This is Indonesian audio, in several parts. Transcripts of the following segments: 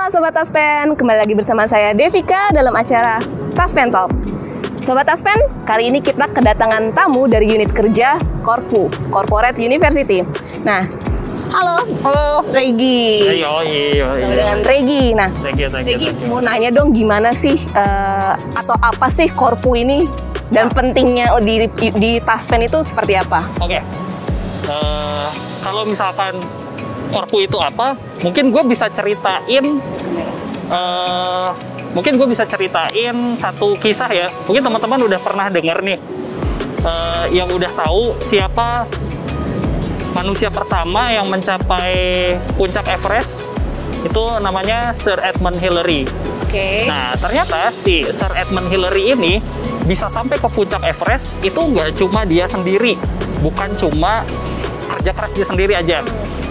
Sobat Taspen, kembali lagi bersama saya Devika dalam acara Taspen Talk. Sobat Taspen, kali ini kita kedatangan tamu dari unit kerja Korpu, Corporate University. Nah, halo Regi. Sama dengan Regi. Nah, Regi mau nanya dong, gimana sih atau apa sih Korpu ini dan pentingnya di Taspen itu seperti apa? Oke. Kalau misalkan Korpu itu apa? Mungkin gue bisa ceritain satu kisah ya. Mungkin teman-teman udah pernah dengar nih, yang udah tahu siapa manusia pertama yang mencapai puncak Everest. Itu namanya Sir Edmund Hillary. Oke. Nah, ternyata si Sir Edmund Hillary ini bisa sampai ke puncak Everest itu nggak cuma dia sendiri, bukan cuma kerja keras dia sendiri aja.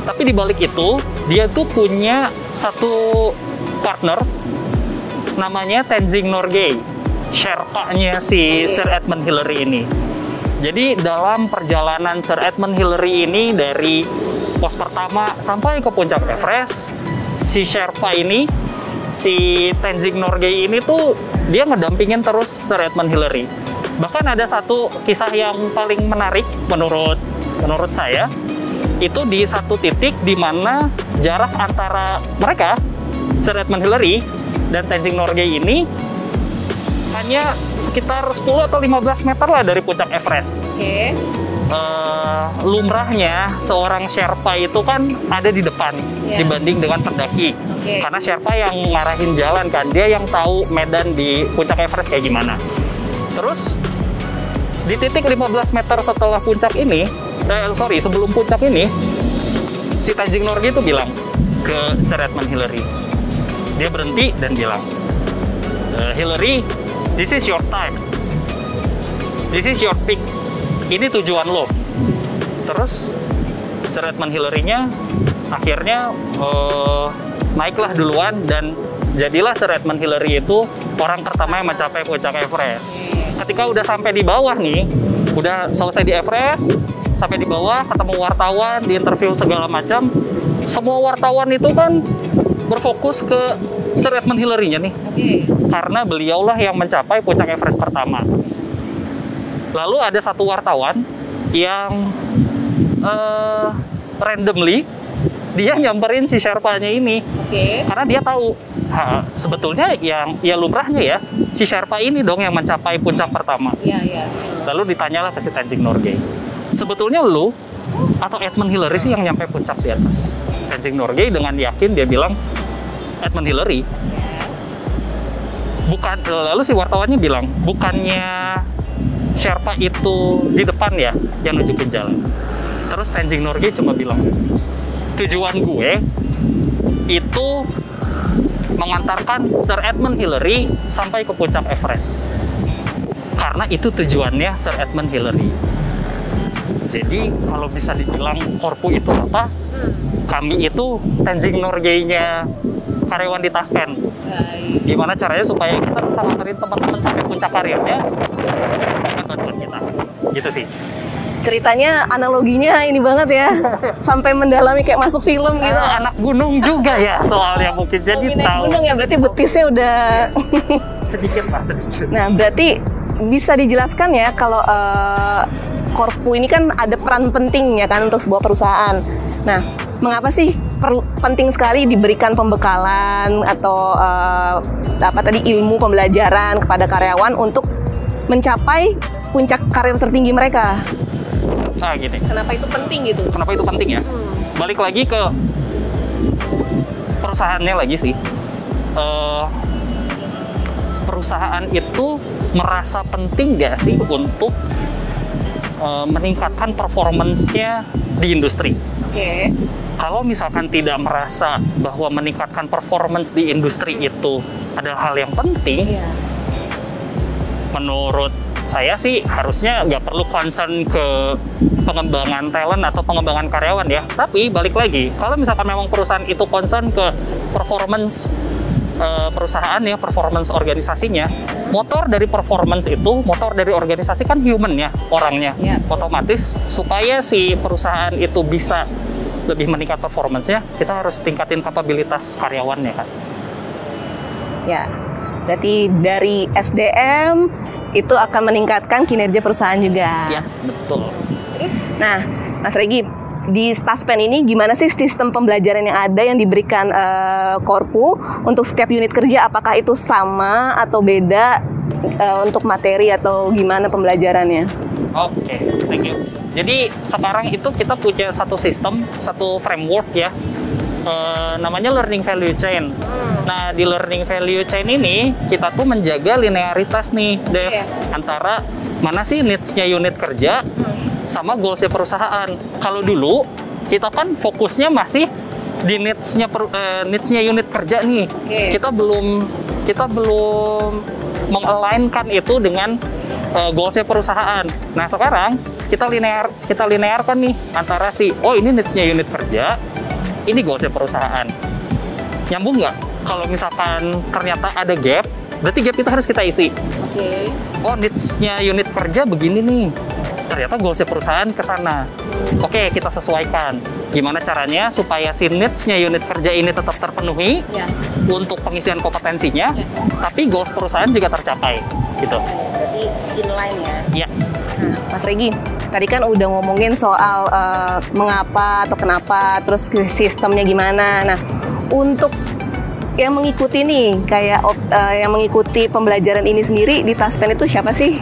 Tapi di balik itu, dia tuh punya satu partner namanya Tenzing Norgay, Sherpa-nya si Sir Edmund Hillary ini. Jadi dalam perjalanan Sir Edmund Hillary ini dari pos pertama sampai ke puncak Everest, si Sherpa ini, si Tenzing Norgay ini tuh dia ngedampingin terus Sir Edmund Hillary. Bahkan ada satu kisah yang paling menarik menurut saya. Itu di satu titik di mana jarak antara mereka, Sir Edmund Hillary dan Tenzing Norgay ini hanya sekitar 10 atau 15 meter lah dari puncak Everest. Oke. Lumrahnya seorang Sherpa itu kan ada di depan dibanding dengan pendaki. Karena Sherpa yang ngarahin jalan kan, dia yang tahu medan di puncak Everest kayak gimana. Terus di titik 15 meter setelah puncak ini, sebelum puncak ini, si Tenzing Norgay itu bilang ke Sir Edmund Hillary. Dia berhenti dan bilang, Hillary, this is your time. This is your peak. Ini tujuan lo. Terus Sir Edmund Hillary-nya akhirnya naiklah duluan dan jadilah Sir Edmund Hillary itu orang pertama yang mencapai puncak Everest. Ketika udah sampai di bawah nih, udah selesai di Everest, sampai di bawah ketemu wartawan, di interview segala macam, semua wartawan itu kan berfokus ke Sir Edmund Hillary-nya nih. Karena beliaulah yang mencapai puncak Everest pertama. Lalu ada satu wartawan yang randomly dia nyamperin si Sherpa-nya ini. Karena dia tahu sebetulnya yang lumrahnya ya, si Sherpa ini dong yang mencapai puncak pertama. Lalu ditanyalah ke si Tenzing Norgay, sebetulnya lu atau Edmund Hillary sih yang nyampe puncak di atas? Tenzing Norgay dengan yakin dia bilang Edmund Hillary. Bukan, lalu si wartawannya bilang, bukannya Sherpa itu di depan ya yang nunjukin jalan. Terus Tenzing Norgay cuma bilang, tujuan gue itu mengantarkan Sir Edmund Hillary sampai ke puncak Everest. Karena itu tujuannya Sir Edmund Hillary. Jadi kalau bisa dibilang Korpu itu apa? Kami itu Tenzing Norgay-nya karyawan di Taspen. Gimana caranya supaya kita bisa nganterin teman-teman sampai puncak karirnya dengan bantuan kita. Gitu sih. Ceritanya, analoginya ini banget ya, sampai mendalami kayak masuk film gitu. Anak gunung juga ya soalnya mungkin, jadi tahu. Gunung ya, berarti betisnya udah sedikit lah, sedikit. Nah, berarti bisa dijelaskan ya kalau Korpu ini kan ada peran penting ya kan untuk sebuah perusahaan. Nah, mengapa sih penting sekali diberikan pembekalan atau ilmu pembelajaran kepada karyawan untuk mencapai puncak karir tertinggi mereka. Nah, gini. Kenapa itu penting gitu? Kenapa itu penting ya? Balik lagi ke perusahaannya lagi sih. Perusahaan itu merasa penting nggak sih untuk meningkatkan performance-nya di industri? Oke. Kalau misalkan tidak merasa bahwa meningkatkan performance di industri itu adalah hal yang penting, menurut saya sih harusnya nggak perlu concern ke pengembangan talent atau pengembangan karyawan ya. Tapi balik lagi, kalau misalkan memang perusahaan itu concern ke performance perusahaan ya, performance organisasinya, motor dari performance itu, motor dari organisasi kan human ya, orangnya. Otomatis supaya si perusahaan itu bisa lebih meningkat performance-nya, kita harus tingkatin kapabilitas karyawannya kan. Ya, berarti dari SDM itu akan meningkatkan kinerja perusahaan juga. Ya, betul. Nah, Mas Regi, di Taspen ini gimana sih sistem pembelajaran yang ada yang diberikan Korpu untuk setiap unit kerja? Apakah itu sama atau beda untuk materi atau gimana pembelajarannya? Oke, thank you. Jadi sekarang itu kita punya satu sistem, satu framework ya, namanya learning value chain. Nah, di learning value chain ini kita tuh menjaga linearitas nih, Dev, antara mana sih needs-nya unit kerja sama goals-nya perusahaan. Kalau dulu kita kan fokusnya masih di needs-nya unit kerja nih. Kita belum meng-align-kan itu dengan goals-nya perusahaan. Nah, sekarang kita linearkan nih antara ini needs-nya unit kerja, ini goals-nya perusahaan. Nyambung nggak? Kalau misalkan ternyata ada gap, berarti gap itu harus kita isi. Oh, needs-nya unit kerja begini nih. Ternyata goals-nya perusahaan ke sana. Oke, kita sesuaikan. Gimana caranya supaya si needs-nya unit kerja ini tetap terpenuhi untuk pengisian kompetensinya, tapi goals perusahaan juga tercapai. Gitu. Berarti inline ya? Iya. Nah, Mas Regi, tadi kan udah ngomongin soal mengapa atau kenapa, terus sistemnya gimana. Nah, untuk yang mengikuti nih, kayak yang mengikuti pembelajaran ini sendiri di Taspen itu siapa sih?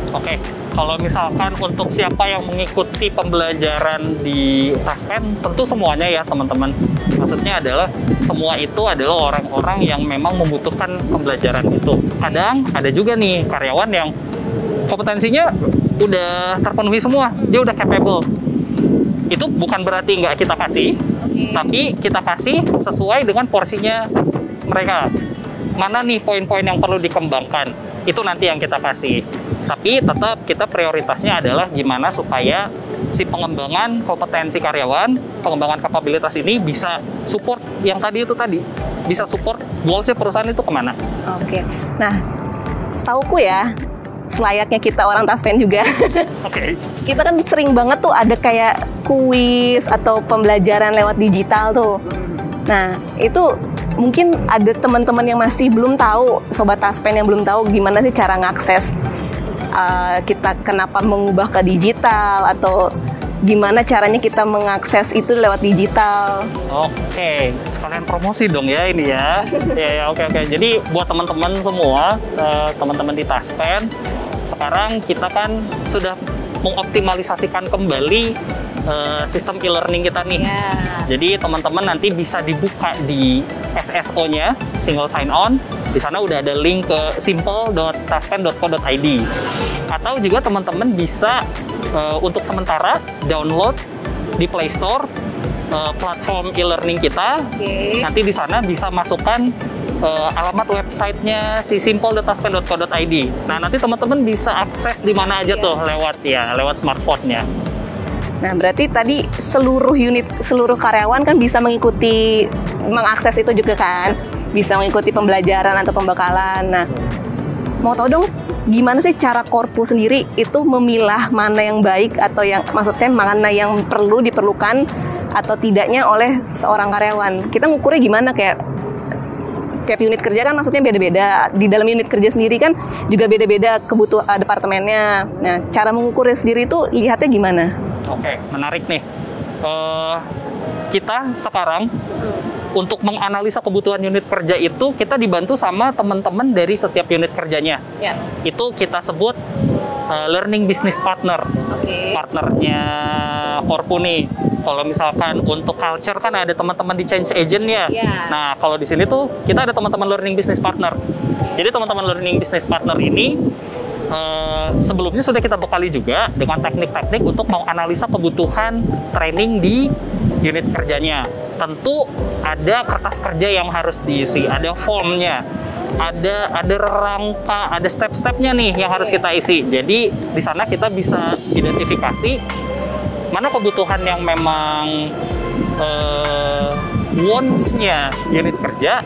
Oke, kalau misalkan untuk siapa yang mengikuti pembelajaran di Taspen, tentu semuanya ya teman-teman. Maksudnya adalah semua itu adalah orang-orang yang memang membutuhkan pembelajaran itu. Kadang ada juga nih karyawan yang kompetensinya udah terpenuhi semua, dia udah capable. Itu bukan berarti nggak kita kasih, tapi kita kasih sesuai dengan porsinya mereka. Mana nih poin-poin yang perlu dikembangkan, itu nanti yang kita kasih. Tapi tetap kita prioritasnya adalah gimana supaya si pengembangan kompetensi karyawan, pengembangan kapabilitas ini bisa support yang tadi, bisa support goals-nya perusahaan itu kemana. Oke, nah setauku ya, selayaknya kita orang Taspen juga. Kita kan sering banget tuh ada kayak kuis atau pembelajaran lewat digital tuh. Nah, itu mungkin ada teman-teman yang masih belum tahu, sobat Taspen yang belum tahu gimana sih cara ngakses kita kenapa mengubah ke digital atau gimana caranya kita mengakses itu lewat digital. Oke, sekalian promosi dong ya ini ya. Oke. Jadi buat teman-teman semua, teman-teman di Taspen, sekarang kita kan sudah mengoptimalisasikan kembali sistem e-learning kita nih. Jadi teman-teman nanti bisa dibuka di SSO-nya, single sign on. Di sana udah ada link ke simple.taspen.co.id. Atau juga teman-teman bisa untuk sementara download di Play Store platform e-learning kita. Nanti di sana bisa masukkan alamat websitenya si simple.taspen.co.id. Nah, nanti teman-teman bisa akses di mana aja tuh lewat smartphone-nya. Nah, berarti tadi seluruh karyawan kan bisa mengakses itu juga kan? Bisa mengikuti pembelajaran atau pembekalan. Nah, mau tahu dong gimana sih cara Korpu sendiri itu memilah mana yang baik atau yang maksudnya mana yang diperlukan atau tidaknya oleh seorang karyawan. Kita ngukurnya gimana, kayak tiap unit kerja kan maksudnya beda-beda. Di dalam unit kerja sendiri kan juga beda-beda kebutuhan departemennya. Nah, cara mengukurnya sendiri itu lihatnya gimana? Oke, menarik nih. kita sekarang untuk menganalisa kebutuhan unit kerja itu kita dibantu sama teman-teman dari setiap unit kerjanya. Itu kita sebut learning business partner. Partnernya Korpu nih. Kalau misalkan untuk culture kan ada teman-teman di change agent-nya. Nah, kalau di sini tuh kita ada teman-teman learning business partner. Jadi teman-teman learning business partner ini sebelumnya sudah kita bekali juga dengan teknik-teknik untuk menganalisa kebutuhan training di unit kerjanya. Tentu ada kertas kerja yang harus diisi, ada formnya, ada rangka, ada step-stepnya nih yang harus kita isi. Jadi di sana kita bisa identifikasi mana kebutuhan yang memang wants-nya unit kerja,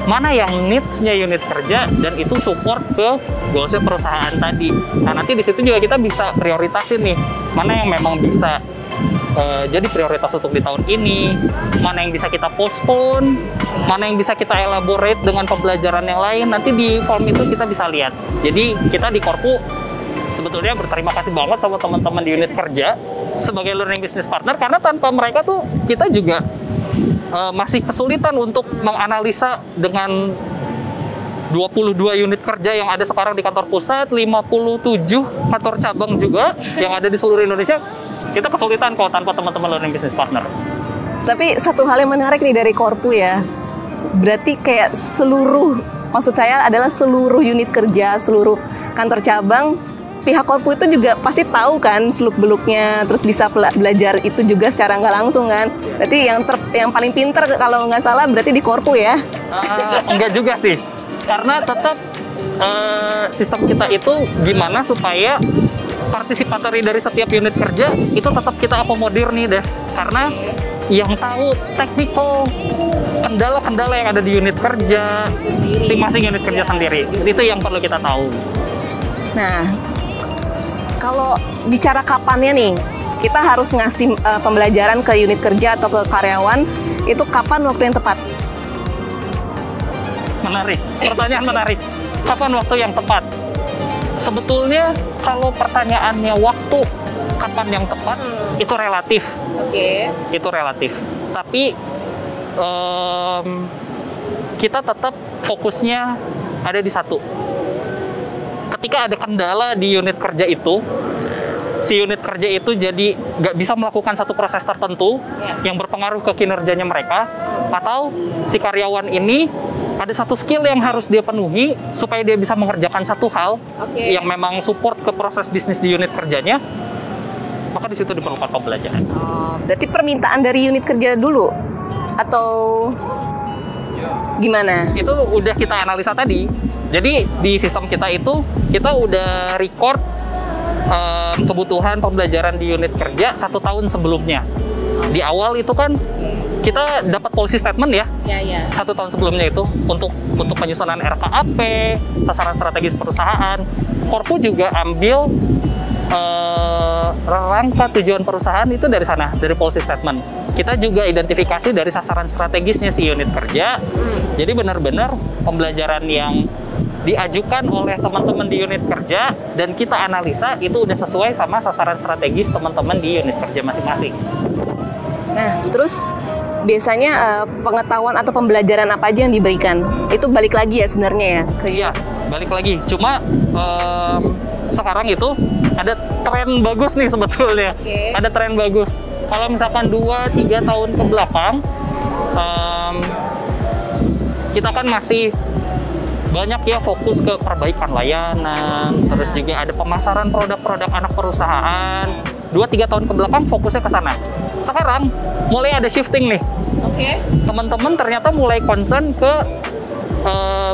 mana yang needs-nya unit kerja, dan itu support ke goals-nya perusahaan tadi. Nah, nanti di situ juga kita bisa prioritasin nih, mana yang memang bisa jadi prioritas untuk di tahun ini, mana yang bisa kita postpone, mana yang bisa kita elaborate dengan pembelajaran yang lain. Nanti di form itu kita bisa lihat. Jadi kita di Korpu sebetulnya berterima kasih banget sama teman-teman di unit kerja sebagai learning business partner, karena tanpa mereka tuh kita juga masih kesulitan untuk menganalisa dengan 22 unit kerja yang ada sekarang di kantor pusat, 57 kantor cabang juga yang ada di seluruh Indonesia. Kita kesulitan kalau tanpa teman-teman learning business partner. Tapi satu hal yang menarik nih dari Korpu ya, berarti kayak maksud saya adalah seluruh unit kerja, seluruh kantor cabang, pihak Korpu itu juga pasti tahu kan seluk-beluknya, terus bisa belajar itu juga secara nggak langsung kan. Berarti yang paling pinter kalau nggak salah berarti di Korpu ya? Enggak juga sih, karena tetap sistem kita itu gimana supaya partisipatory dari setiap unit kerja itu tetap kita akomodir nih, Dev. Karena yang tahu technical kendala-kendala yang ada di unit kerja masing-masing unit kerja sendiri, itu yang perlu kita tahu. Nah, kalau bicara kapannya nih, kita harus ngasih pembelajaran ke unit kerja atau ke karyawan, itu kapan waktu yang tepat? Menarik, pertanyaan menarik. Kapan waktu yang tepat? Sebetulnya kalau pertanyaannya waktu kapan yang tepat, itu relatif. Itu relatif. Tapi kita tetap fokusnya ada di satu. Ketika ada kendala di unit kerja itu, si unit kerja itu jadi nggak bisa melakukan satu proses tertentu yang berpengaruh ke kinerjanya mereka, atau si karyawan ini ada satu skill yang harus dia penuhi supaya dia bisa mengerjakan satu hal yang memang support ke proses bisnis di unit kerjanya, maka di situ diperlukan pembelajaran. Berarti permintaan dari unit kerja dulu atau gimana? Itu udah kita analisa tadi. Jadi di sistem kita itu kita udah record kebutuhan pembelajaran di unit kerja 1 tahun sebelumnya. Di awal itu kan kita dapat policy statement ya, 1 tahun sebelumnya itu untuk penyusunan RKAP, sasaran strategis perusahaan. Korpu juga ambil rangka tujuan perusahaan itu dari sana, dari policy statement. Kita juga identifikasi dari sasaran strategisnya si unit kerja. Jadi benar-benar pembelajaran yang diajukan oleh teman-teman di unit kerja dan kita analisa itu udah sesuai sama sasaran strategis teman-teman di unit kerja masing-masing. Nah, terus biasanya pengetahuan atau pembelajaran apa aja yang diberikan? Itu balik lagi ya sebenarnya ya? Iya, balik lagi. Cuma sekarang itu ada tren bagus nih sebetulnya. Ada tren bagus. Kalau misalkan 2-3 tahun ke belakang, kita kan masih banyak ya fokus ke perbaikan layanan, terus juga ada pemasaran produk-produk anak perusahaan. 2-3 tahun ke belakang fokusnya ke sana. Sekarang mulai ada shifting nih. Teman-teman ternyata mulai concern ke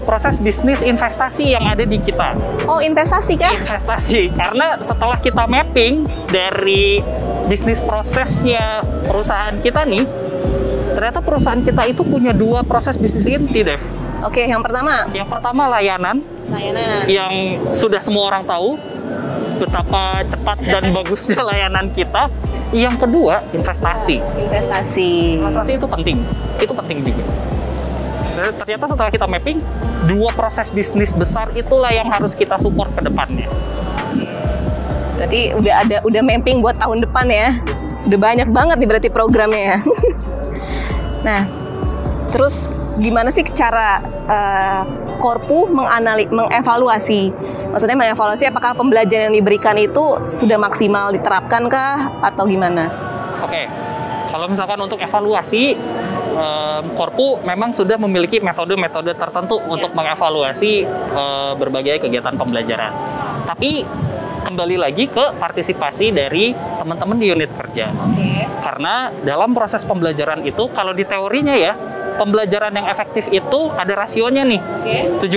proses bisnis investasi yang ada di kita. Oh, investasi kah? Investasi, karena setelah kita mapping dari bisnis prosesnya perusahaan kita nih, ternyata perusahaan kita itu punya 2 proses bisnis inti, Dev. Oke, yang pertama? Yang pertama layanan. Yang sudah semua orang tahu betapa cepat dan bagusnya layanan kita. Yang kedua, investasi. Investasi itu penting. Itu penting juga. Ternyata setelah kita mapping, 2 proses bisnis besar itulah yang harus kita support ke depannya. Berarti udah mapping buat tahun depan ya. Udah banyak banget nih berarti programnya ya. Nah, terus gimana sih cara Korpu mengevaluasi? Maksudnya mengevaluasi apakah pembelajaran yang diberikan itu sudah maksimal diterapkan kah atau gimana? Oke, kalau misalkan untuk evaluasi, Korpu memang sudah memiliki metode-metode tertentu untuk mengevaluasi berbagai kegiatan pembelajaran. Tapi kembali lagi ke partisipasi dari teman-teman di unit kerja. Karena dalam proses pembelajaran itu, kalau di teorinya ya, pembelajaran yang efektif itu ada rasionya nih. 70,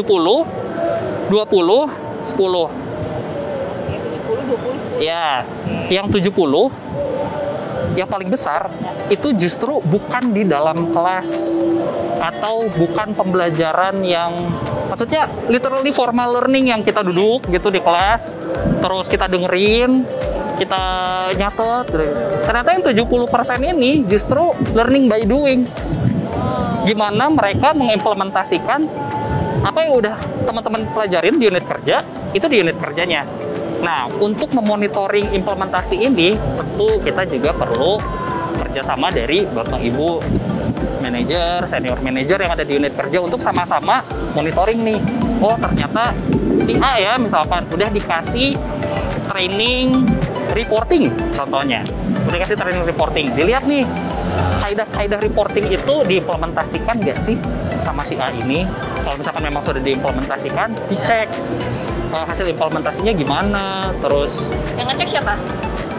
20, 10. 70, 20, 10. Ya, yang 70 yang paling besar itu justru bukan di dalam kelas atau bukan pembelajaran yang maksudnya literally formal learning yang kita duduk gitu di kelas terus kita dengerin, kita nyatet. Ternyata yang 70% ini justru learning by doing. Gimana mereka mengimplementasikan apa yang udah teman-teman pelajarin di unit kerja, itu di unit kerjanya. Nah, untuk memonitoring implementasi ini, tentu kita juga perlu kerjasama dari Bapak Ibu manajer, senior manajer yang ada di unit kerja untuk sama-sama monitoring nih. Oh, ternyata si A ya, misalkan udah dikasih training reporting, contohnya. Udah dikasih training reporting, dilihat nih, kaidah-kaidah reporting itu diimplementasikan nggak sih sama si A ini? Kalau misalkan memang sudah diimplementasikan, dicek hasil implementasinya gimana, terus yang ngecek siapa?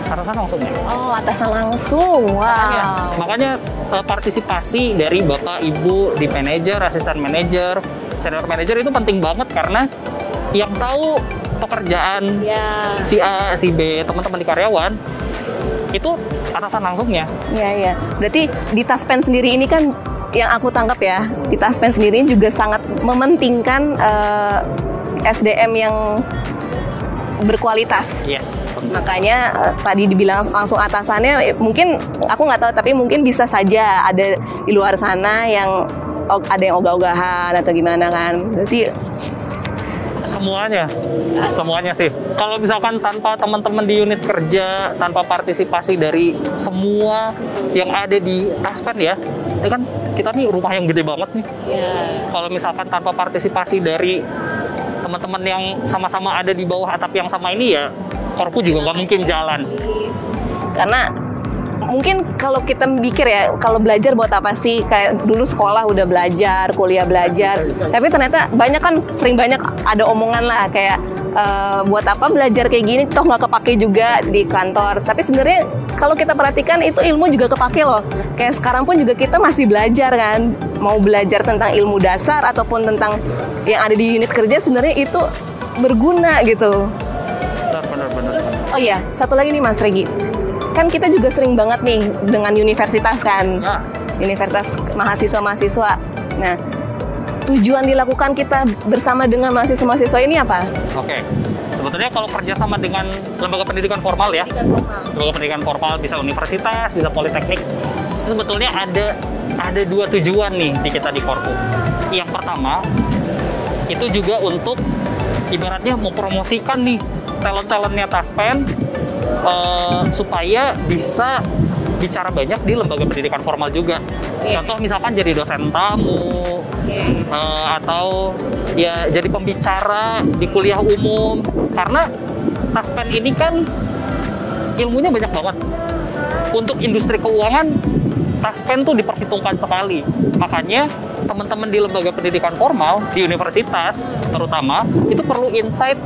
Atasan langsung ya? Oh, atasan langsung. Wow. Makanya partisipasi dari Bapak Ibu di manajer, asisten manajer, senior manajer itu penting banget karena yang tahu pekerjaan si A, si B, teman-teman di karyawan itu atasan langsungnya. Iya. Berarti di Taspen sendiri ini kan yang aku tangkap ya, di Taspen sendiri juga sangat mementingkan SDM yang berkualitas. Yes. Makanya tadi dibilang langsung atasannya, mungkin aku nggak tahu, tapi mungkin bisa saja ada di luar sana yang ada yang ogah-ogahan atau gimana kan. Berarti semuanya sih. Kalau misalkan tanpa teman-teman di unit kerja, tanpa partisipasi dari semua yang ada di Taspen ya, ini kan kita nih rumah yang gede banget nih. Kalau misalkan tanpa partisipasi dari teman-teman yang sama-sama ada di bawah atap yang sama ini ya, Korpu juga nggak mungkin jalan. Karena mungkin kalau kita mikir ya, kalau belajar buat apa sih? Kayak dulu sekolah udah belajar, kuliah belajar, tapi ternyata sering banyak ada omongan lah kayak buat apa belajar kayak gini, toh nggak kepake juga di kantor. Tapi sebenarnya kalau kita perhatikan itu ilmu juga kepake loh. Kayak sekarang pun juga kita masih belajar kan, mau belajar tentang ilmu dasar ataupun tentang yang ada di unit kerja, sebenarnya itu berguna gitu. Benar. Terus, oh iya, satu lagi nih Mas Regi. Kan kita juga sering banget nih dengan universitas kan, universitas mahasiswa-mahasiswa. Nah, tujuan dilakukan kita bersama dengan mahasiswa-mahasiswa ini apa? Oke, sebetulnya kalau kerjasama dengan lembaga pendidikan formal ya, lembaga pendidikan formal bisa universitas, bisa politeknik, itu sebetulnya ada dua tujuan nih di kita di Korpu. Yang pertama, itu juga untuk ibaratnya mempromosikan nih talent-talentnya Taspen, supaya bisa bicara banyak di lembaga pendidikan formal juga. Contoh misalkan jadi dosen tamu, atau ya jadi pembicara di kuliah umum. Karena Taspen ini kan ilmunya banyak banget. Untuk industri keuangan, Taspen tuh diperhitungkan sekali. Makanya teman-teman di lembaga pendidikan formal, di universitas terutama, itu perlu insight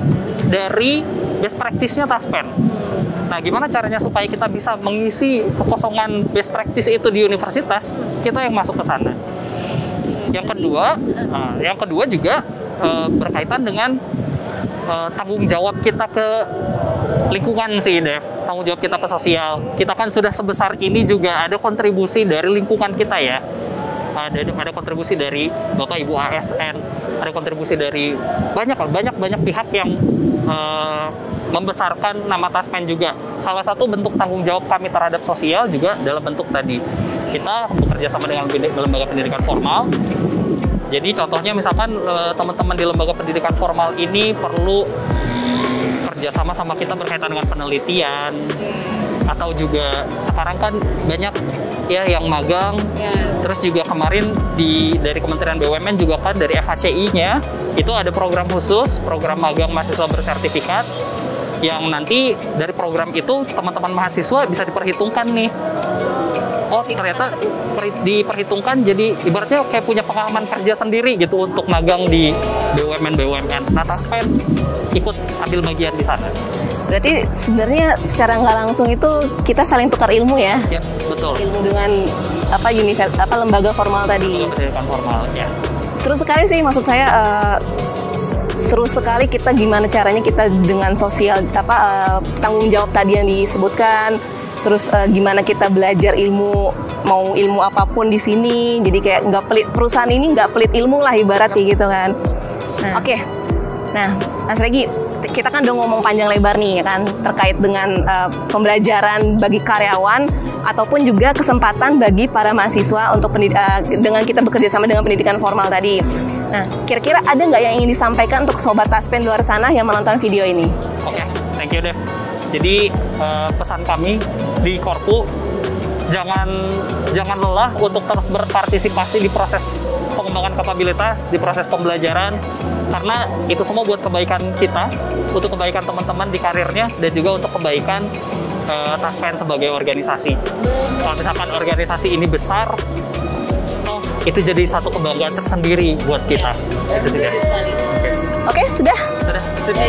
dari best practice-nya Taspen. Nah, gimana caranya supaya kita bisa mengisi kekosongan best practice itu di universitas? Kita yang masuk ke sana. Yang kedua juga berkaitan dengan tanggung jawab kita ke lingkungan sih, Dev. Tanggung jawab kita ke sosial. Kita kan sudah sebesar ini juga ada kontribusi dari lingkungan kita ya. Ada kontribusi dari Bapak Ibu ASN, ada kontribusi dari banyak pihak yang membesarkan nama Taspen juga. Salah satu bentuk tanggung jawab kami terhadap sosial juga dalam bentuk tadi kita bekerja sama dengan lembaga pendidikan formal. Jadi contohnya misalkan teman-teman di lembaga pendidikan formal ini perlu kerjasama sama kita berkaitan dengan penelitian, atau juga sekarang kan banyak ya yang magang. Terus juga kemarin dari Kementerian BUMN juga kan dari FHCI-nya itu ada program khusus, program magang mahasiswa bersertifikat, yang nanti dari program itu teman-teman mahasiswa bisa diperhitungkan nih. Oh ternyata diperhitungkan, jadi ibaratnya kayak punya pengalaman kerja sendiri gitu untuk magang di BUMN. Nah, Taspen ikut ambil bagian di sana. Berarti sebenarnya secara nggak langsung itu kita saling tukar ilmu ya? Ya, betul. Ilmu dengan lembaga formal tadi. Lembaga pendidikan formal, ya. Seru sekali sih, maksud saya seru sekali kita gimana caranya kita dengan sosial tanggung jawab tadi yang disebutkan. Terus gimana kita belajar ilmu, mau ilmu apapun di sini, jadi kayak nggak pelit, perusahaan ini nggak pelit ilmu lah ibaratnya gitu kan. Nah, Oke. Nah, Mas Regi, kita kan udah ngomong panjang lebar nih ya kan terkait dengan pembelajaran bagi karyawan ataupun juga kesempatan bagi para mahasiswa untuk dengan kita bekerja sama dengan pendidikan formal tadi. Nah, kira-kira ada nggak yang ingin disampaikan untuk sobat Taspen luar sana yang menonton video ini? Oke, thank you Dev. Jadi pesan kami di Korpu, jangan lelah untuk terus berpartisipasi di proses pengembangan kapabilitas, di proses pembelajaran, karena itu semua buat kebaikan kita, untuk kebaikan teman-teman di karirnya, dan juga untuk kebaikan Taspen sebagai organisasi. Kalau misalkan organisasi ini besar, itu jadi satu kebanggaan tersendiri buat kita. Itu sih. Oke, sudah? Sudah.